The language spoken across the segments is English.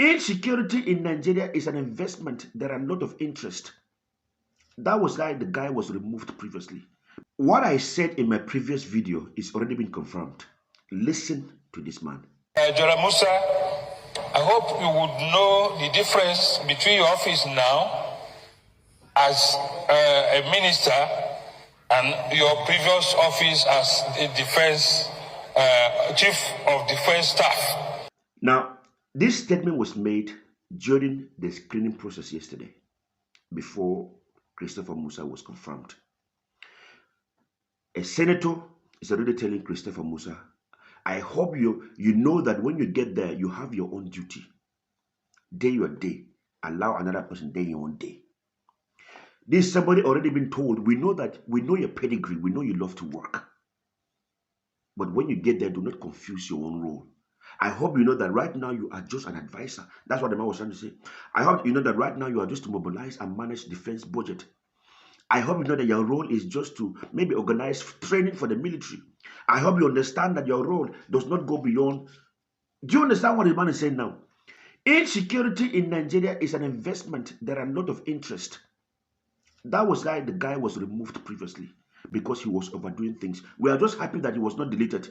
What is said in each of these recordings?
Insecurity in Nigeria is an investment. There are a lot of interest. That was why the guy was removed previously. What I said in my previous video is already been confirmed. Listen to this man. Christopher Musa, I hope you would know the difference between your office now as a minister and your previous office as the chief of defense staff. Now, this statement was made during the screening process yesterday, before Christopher Musa was confirmed. A senator is already telling Christopher Musa, I hope you know that when you get there, you have your own duty. Day your day. Allow another person day your own day. This is somebody already been told, we know your pedigree, we know you love to work. But when you get there, do not confuse your own role. I hope you know that right now you are just an advisor. That's what the man was trying to say. I hope you know that right now you are just to mobilize and manage defense budget. I hope you know that your role is just to maybe organize training for the military. I hope you understand that your role does not go beyond. Do you understand what the man is saying now? Insecurity in Nigeria is an investment. There are a lot of interest. That was why the guy was removed previously, because he was overdoing things. We are just happy that he was not deleted.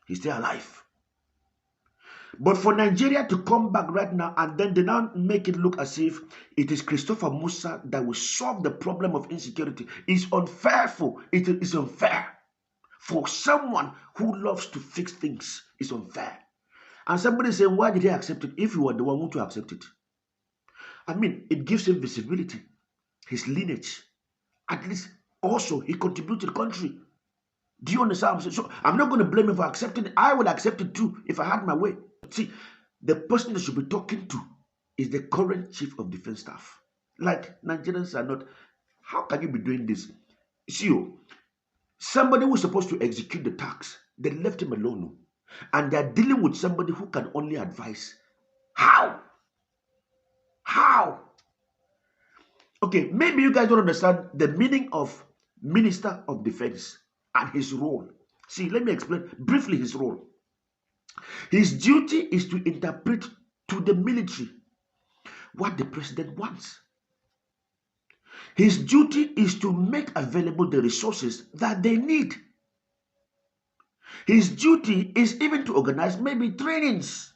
He's still alive. But for Nigeria to come back right now and then they now make it look as if it is Christopher Musa that will solve the problem of insecurity is unfair. It is unfair. For someone who loves to fix things, it's unfair. And somebody saying, why did he accept it if you were the one who to accept it? I mean, it gives him visibility, his lineage. At least also he contributed to the country. Do you understand what I'm saying? So I'm not going to blame him for accepting it. I would accept it too if I had my way. See, the person that should be talking to is the current chief of defense staff. Like, Nigerians are not. How can you be doing this? See, somebody who is supposed to execute the tax, they left him alone. And they're dealing with somebody who can only advise. How? How? Okay, maybe you guys don't understand the meaning of Minister of Defense and his role. See, let me explain briefly his role. His duty is to interpret to the military what the president wants. His duty is to make available the resources that they need. His duty is even to organize maybe trainings.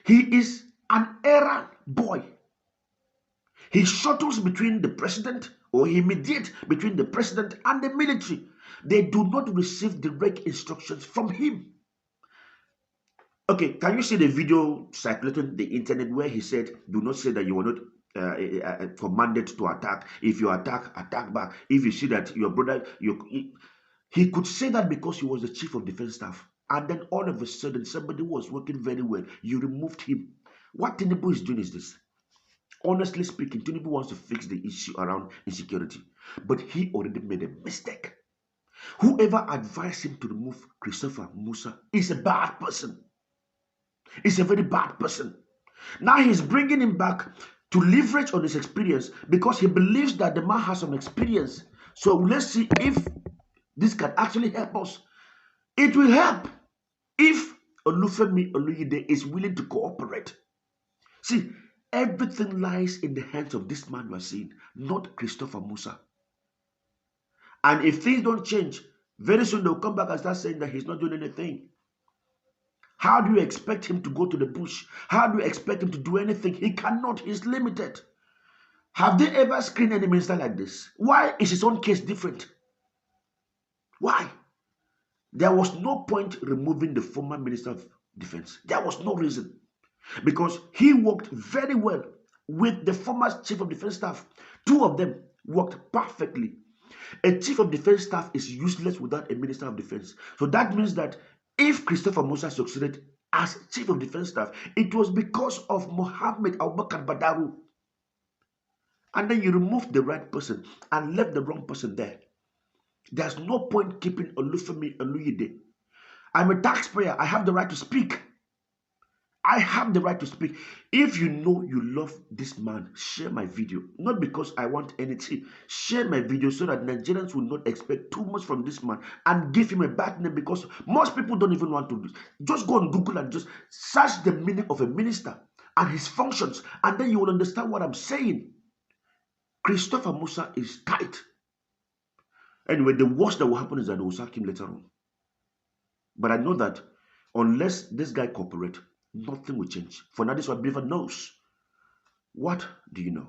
He is an errand boy. He shuttles between the president, or he mediates between the president and the military. They do not receive direct instructions from him. Okay, can you see the video circulating the internet where he said, do not say that you were not commanded to attack. If you attack, attack back. If you see that your brother, he could say that because he was the chief of defense staff. And then all of a sudden, somebody who was working very well, you removed him. What Tinubu is doing is this. Honestly speaking, Tinubu wants to fix the issue around insecurity. But he already made a mistake. Whoever advised him to remove Christopher Musa is a bad person. It's a very bad person. Now he's bringing him back to leverage on his experience because he believes that the man has some experience. So let's see if this can actually help us. It will help if Olufemi Oluyide is willing to cooperate. See, everything lies in the hands of this man you are seeing, not Christopher Musa. And if things don't change, very soon they'll come back and start saying that he's not doing anything. How do you expect him to go to the bush? How do you expect him to do anything? He cannot. He's limited. Have they ever screened any minister like this? Why is his own case different? Why? There was no point removing the former Minister of Defense. There was no reason. Because he worked very well with the former Chief of Defense Staff. Two of them worked perfectly. A Chief of Defense Staff is useless without a Minister of Defense. So that means that if Christopher Musa succeeded as Chief of Defense Staff, it was because of Mohammed Abubakar Badaru. And then you removed the right person and left the wrong person there. There's no point keeping Olufemi Oluyide. I'm a taxpayer. I have the right to speak. I have the right to speak. If you know you love this man, share my video. Not because I want anything. Share my video so that Nigerians will not expect too much from this man and give him a bad name, because most people don't even want to do. Just go on Google and just search the meaning of a minister and his functions, and then you will understand what I'm saying. Christopher Musa is tight. Anyway, the worst that will happen is that they will sack him later on. But I know that unless this guy cooperate, nothing will change. For now, this one believer knows. What do you know?